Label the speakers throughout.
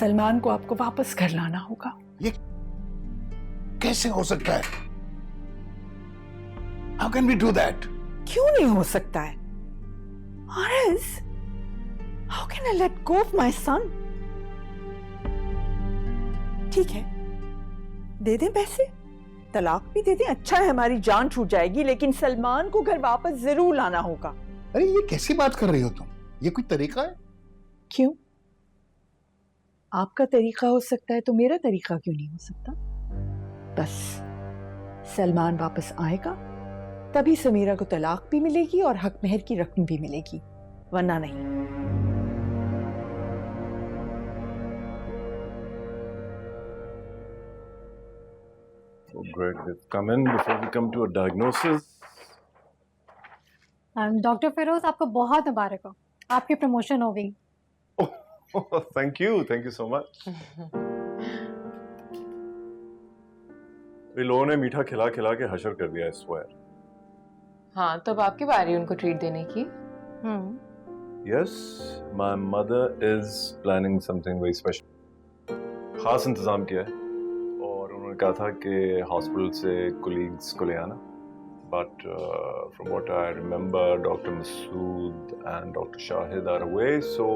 Speaker 1: सलमान को आपको वापस घर लाना होगा।
Speaker 2: ये कैसे हो सकता है? How can we do that?
Speaker 1: क्यों नहीं हो सकता है? Aris, how can I let go of my son? ठीक है, दे दें पैसे, तलाक भी दे दें, अच्छा है, हमारी जान छूट जाएगी, लेकिन सलमान को घर वापस जरूर लाना होगा।
Speaker 2: अरे ये कैसी बात कर रही हो तुम? ये कोई तरीका है?
Speaker 1: क्यों? आपका तरीका हो सकता है तो मेरा तरीका क्यों नहीं हो सकता? बस सलमान वापस आएगा तभी समीरा को तलाक भी मिलेगी और हक मेहर की रकम भी मिलेगी, वरना नहीं।
Speaker 3: Oh, great. Let's come in before we come to a diagnosis.
Speaker 4: Doctor Firoz, आपको बहुत मुबारक हो, आपकी प्रमोशन हो गई।
Speaker 3: Oh, thank you so much. इन लोगों ने मीठा खिला खिला के हशर कर दिया इस स्क्वायर।
Speaker 5: हाँ, तब आपकी बारी उनको ट्रीट देने की।
Speaker 3: Yes, my mother is planning something very special. खास इंतजाम किया है और उन्होंने कहा था कि हॉस्पिटल से कोलीग्स को ले आना। But from what I remember, Dr. Masood and Dr. Shahid are away, so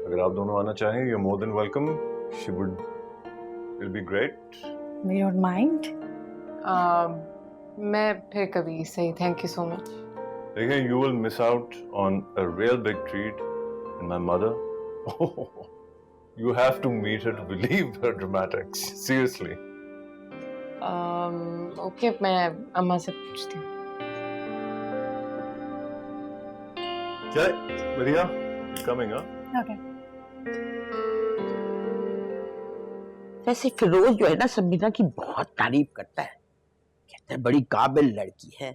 Speaker 3: अगर आप दोनों आना चाहें, you're more than welcome. It'll be great.
Speaker 4: We don't mind.
Speaker 5: मैं फिर कभी सही, thank you so much.
Speaker 3: Again, you will miss out on a real big treat in my mother. You have to meet her to believe her dramatics. Seriously.
Speaker 5: Okay, मैं अम्मा से पूछती हूँ।
Speaker 3: क्या? बढ़िया, coming up.
Speaker 4: Okay.
Speaker 6: वैसे फिरोज जो है ना समीरा की बहुत तारीफ करता है, कहता है बड़ी काबिल लड़की है,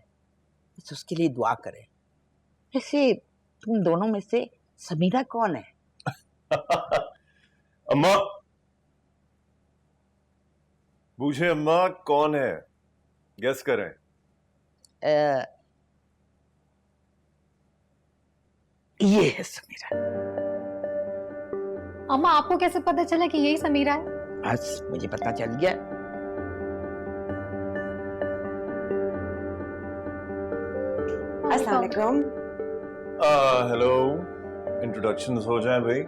Speaker 6: बस उसके लिए दुआ करें। वैसे तुम दोनों में से समीरा कौन है?
Speaker 3: अम्मा पूछे, अम्मा कौन है? गेस करें।
Speaker 6: ये है समीरा।
Speaker 4: अम्मा, आपको कैसे पता चला कि यही समीरा है?
Speaker 6: बस मुझे पता चल गया।
Speaker 4: अस्सलाम वालेकुम।
Speaker 3: हेलो, इंट्रोडक्शंस हो जाएं भाई।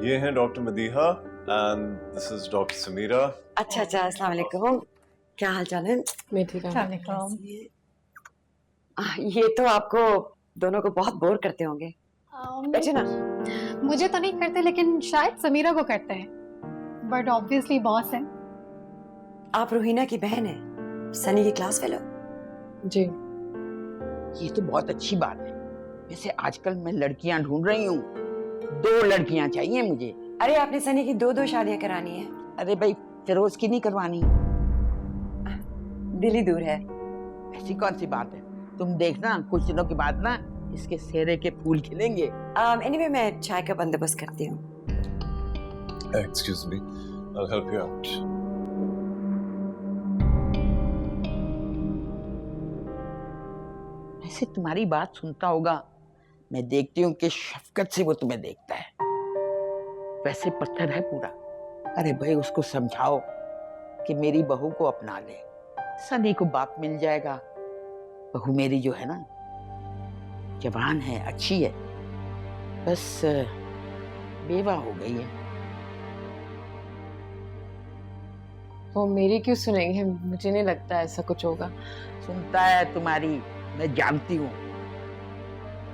Speaker 3: ये हैं doctor Madiha and this is doctor Sameera.
Speaker 7: अच्छा, अस्सलाम वालेकुम। क्या हाल चाल है?
Speaker 5: मैं ठीक हूँ।
Speaker 7: ये तो आपको दोनों को बहुत बोर करते होंगे। बैठे ना।
Speaker 4: मुझे तो नहीं करते, लेकिन शायद समीरा को करते हैं, बट ऑब्वियसली बॉस है।
Speaker 7: आप रूहीना की बहन है, सनी की क्लास फेलो।
Speaker 5: जी।
Speaker 6: ये तो बहुत अच्छी बात है। वैसे आजकल मैं लड़कियां ढूंढ रही हूँ, 2 लड़कियां चाहिए मुझे।
Speaker 7: अरे आपने सनी की 2 शादियां करानी है।
Speaker 6: अरे भाई, फिरोज की नहीं करवानी।
Speaker 7: दिल ही दूर है।
Speaker 6: ऐसी कौन सी बात है? तुम देखना कुछ दिनों के बाद ना इसके सेहरे के फूल खिलेंगे।
Speaker 7: एनीवे मैं चाय का बंदोबस्त करती हूँ।
Speaker 3: Excuse me, I'll help you out.
Speaker 6: ऐसे तुम्हारी बात सुनता होगा, मैं देखती हूँ कि शफकत से वो तुम्हें देखता है। वैसे पत्थर है पूरा। अरे भाई, उसको समझाओ कि मेरी बहू को अपना ले, सनी को बाप मिल जाएगा। बहू मेरी जो है ना, जवान है, अच्छी है, बस बेवा हो गई है।
Speaker 5: वो मेरी क्यों सुनेंगे? मुझे नहीं लगता ऐसा कुछ होगा।
Speaker 6: सुनता है तुम्हारी, मैं जानती हूँ,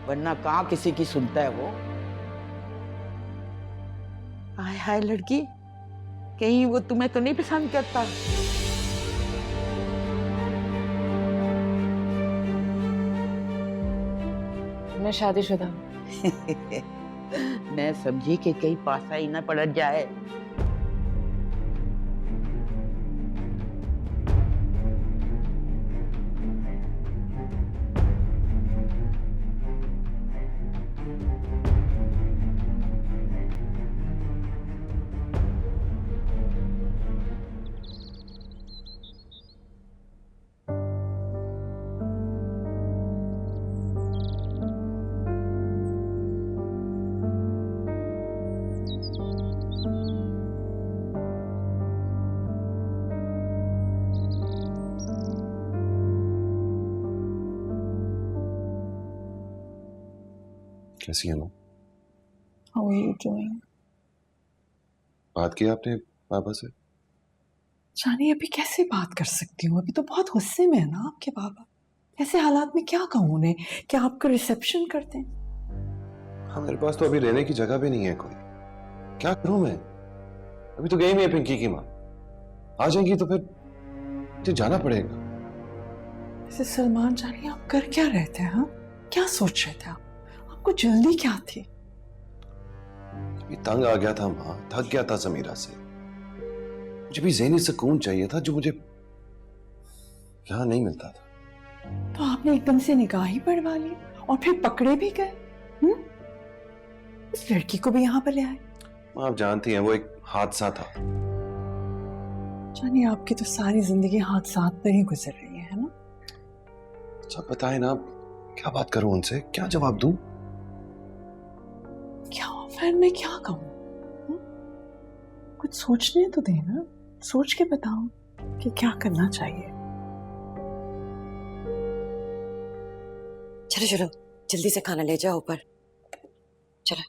Speaker 6: वरना कहाँ किसी की सुनता है वो। हाय हाय लड़की, कहीं वो तुम्हें तो नहीं पसंद करता?
Speaker 5: मैं शादीशुदा हूँ।
Speaker 6: मैं समझी कि कहीं पासा ही ना पड़ जाए।
Speaker 8: कैसी है माँ?
Speaker 1: How are you doing?
Speaker 8: बात की आपने पापा से?
Speaker 1: जानी अभी कैसे बात कर सकती हूँ, अभी तो बहुत गुस्से में है ना आपके पापा। ऐसे हालात में क्या कहूँ उन्हें, क्या आपका रिसेप्शन करते हैं?
Speaker 8: हाँ, मेरे पास तो अभी रहने की जगह भी नहीं है कोई। क्या करूं मैं? अभी तो गई नहीं है पिंकी की माँ। आ जाएंगी तो फिर मुझे जाना पड़ेगा।
Speaker 1: ऐसे सलमान जानी आप कर क्या रहे थे? हाँ, क्या सोच रहे थे आप? आपको जल्दी क्या थी?
Speaker 8: अभी तंग आ गया था माँ, थक गया था समीरा से। मुझे भी ज़हनी सुकून चाहिए था जो मुझे यहाँ नहीं मिलता था।
Speaker 1: तो आपने एकदम से निकाह ही पढ़वा ली और फिर पकड़े भी गए। इस लड़की को भी यहाँ पर ले आए।
Speaker 8: आप जानती हैं वो एक हादसा था।
Speaker 1: जानी आपकी तो सारी जिंदगी हादसात पर ही गुजर रही है ना?
Speaker 8: अच्छा बताएं ना, क्या बात करूं उनसे, क्या जवाब दूं?
Speaker 1: क्या फिर मैं क्या कहूँ? कुछ सोचने तो देना, सोच के बताओ कि क्या करना चाहिए।
Speaker 7: चलो चलो जल्दी से खाना ले जाओ ऊपर। चलो।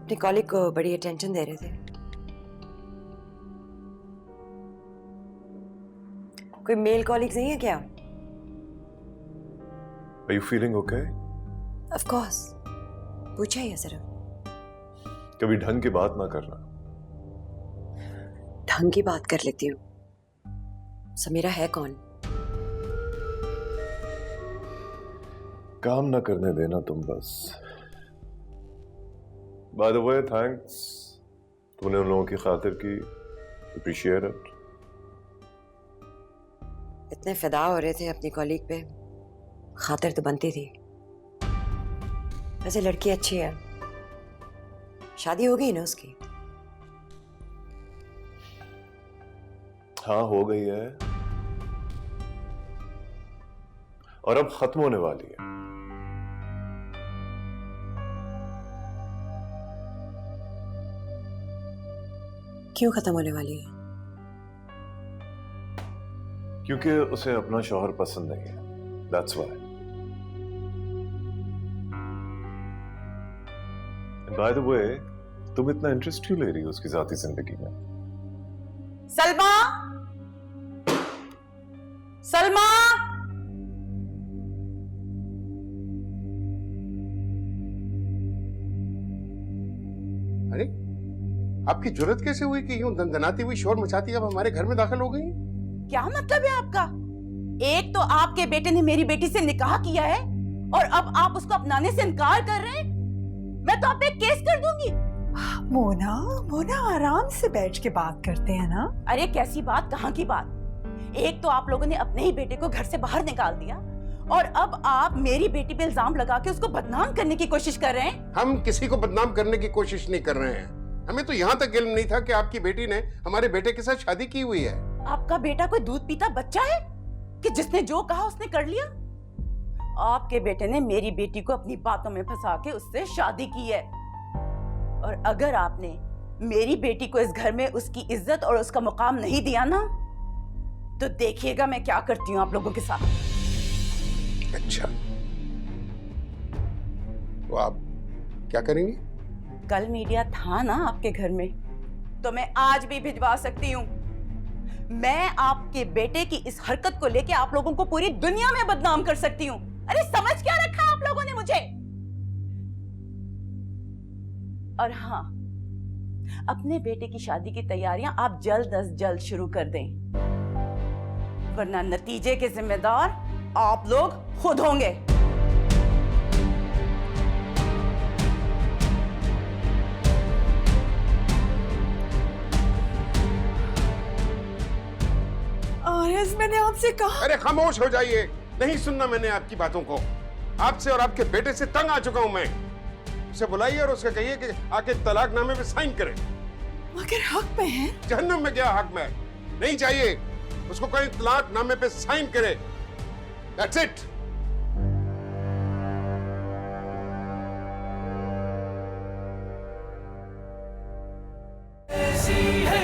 Speaker 7: अपनी कॉलीग को बड़ी अटेंशन दे रहे थे। कोई मेल कॉलीग्स नहीं है क्या?
Speaker 3: Are you feeling okay?
Speaker 7: Of course, पूछा ही है सिर्फ।
Speaker 3: कभी ढंग की बात ना करना।
Speaker 7: ढंग की बात कर लेती हूँ। समीरा है कौन?
Speaker 3: काम ना करने देना तुम बस। By the way, thanks. तुमने उन लोगों की खातिर की, appreciate it.
Speaker 7: इतने फिदा हो रहे थे अपनी कॉलीग पे, खातिर तो बनती थी। वैसे लड़की अच्छी है, शादी हो गई ना उसकी?
Speaker 3: हाँ, हो गई है और अब खत्म होने वाली है।
Speaker 7: क्यों खत्म होने वाली है?
Speaker 3: क्योंकि उसे अपना शौहर पसंद नहीं है। That's why. And by the way, तुम इतना इंटरेस्ट क्यों ले रही हो उसकी जाती जिंदगी में?
Speaker 6: सलमा, सलमा,
Speaker 2: अरे आपकी जरूरत कैसे हुई कि यूं दनदनाती हुई शोर मचाती अब हमारे घर में दाखिल हो गई?
Speaker 6: क्या मतलब है आपका? एक तो आपके बेटे ने मेरी बेटी से निकाह किया है और अब आप उसको अपनाने से इनकार कर रहे हैं। मैं तो आप पे केस कर दूंगी।
Speaker 1: मोना, मोना आराम से बैठ के बात करते हैं ना।
Speaker 6: अरे कैसी बात, कहाँ की बात? एक तो आप लोगों ने अपने ही बेटे को घर से बाहर निकाल दिया और अब आप मेरी बेटी पे इल्जाम लगा के उसको बदनाम करने की कोशिश कर रहे हैं।
Speaker 2: हम किसी को बदनाम करने की कोशिश नहीं कर रहे हैं। हमें तो यहाँ तक इल्म नहीं था कि आपकी बेटी ने हमारे बेटे के साथ शादी की हुई है।
Speaker 6: आपका बेटा कोई दूध पीता बच्चा है कि जिसने जो कहा उसने कर लिया? आपके बेटे ने मेरी बेटी को अपनी बातों में फंसा के उससे शादी की है और अगर आपने मेरी बेटी को इस घर में उसकी इज्जत और उसका मुकाम नहीं दिया ना, तो देखिएगा मैं क्या करती हूँ आप लोगों के साथ।
Speaker 2: अच्छा, तो आप क्या करेंगी?
Speaker 6: कल मीडिया था ना आपके घर में, तो मैं आज भी भिजवा सकती हूँ। मैं आपके बेटे की इस हरकत को लेके आप लोगों को पूरी दुनिया में बदनाम कर सकती हूँ। अरे समझ क्या रखा आप लोगों ने मुझे? और हाँ, अपने बेटे की शादी की तैयारियां आप जल्द अज जल्द शुरू कर दें, वरना नतीजे के जिम्मेदार आप लोग खुद होंगे।
Speaker 1: मैंने आपसे कहा।
Speaker 2: अरे खामोश हो जाइए, नहीं सुनना मैंने आपकी बातों को। आपसे और आपके बेटे से तंग आ चुका हूं मैं। उसे बुलाइए और उससे कहिए कि आके तलाकनामे पे साइन करे।
Speaker 1: मगर हक में है।
Speaker 2: जहन्नुम में क्या हक में? नहीं चाहिए, उसको कहीं तलाकनामे पे साइन करे। That's it.
Speaker 9: ऐसी है